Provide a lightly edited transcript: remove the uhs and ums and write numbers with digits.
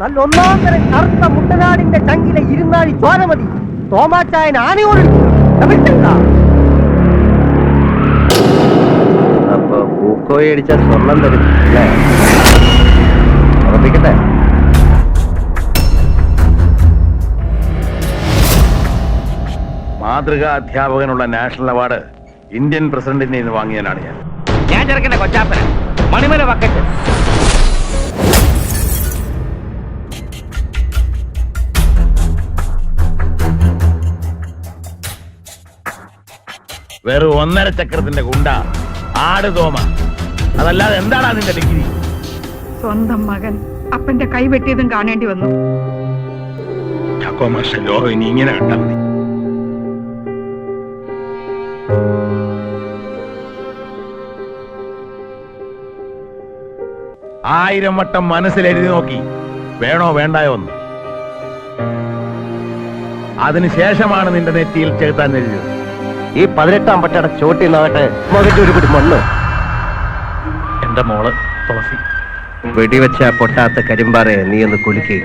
നല്ല ഒന്നാം തരം കറുത്ത മുട്ടനാടിന്റെ ചങ്കിലെ ഇരുന്നാഴി ചോര മതി തോമാച്ചായൻ ആനയോട് അപ്പൊ പൂക്കോയി അടിച്ച സ്വർണം തരും അല്ലേ? ഉറപ്പിക്കട്ടെ. മാതൃകാ അധ്യാപകനുള്ള നാഷണൽ അവാർഡ് ഇന്ത്യൻ പ്രസിഡന്റിനെ നിന്ന് വാങ്ങിയാലാണ് ഞാൻ ചെറുക്കന്റെ കൊച്ചാപ്പന മണിമല വക്കറ്റ്. വെറും 1.5 ചക്രത്തിന്റെ ഗുണ്ട ആട് തോമ. അതല്ലാതെ എന്താണ് അതിന്റെ ഡിഗ്രി? സ്വന്തം മകൻ അപ്പന്റെ കൈ വെട്ടിയതും കാണേണ്ടി വന്നു. ലോകം ഇനി ഇങ്ങനെ കണ്ടാ മതി. ആയിരം വട്ടം മനസ്സിലെഴുതി നോക്കി വേണോ വേണ്ടായോ എന്ന്. അതിനുശേഷമാണ് നിന്റെ നെറ്റിയിൽ ചെലുത്താൻ എഴുതിയത്. ഈ 18-ാം പട്ടയുടെ ചോട്ടി നാട്ടെ മകന്റെ ഒരു പിടി മണ്ണ്. എന്റെ മോള് തുളസി വെടിവെച്ച പൊട്ടാത്ത കരിമ്പാറയെ നീ ഒന്ന് കുലുക്കി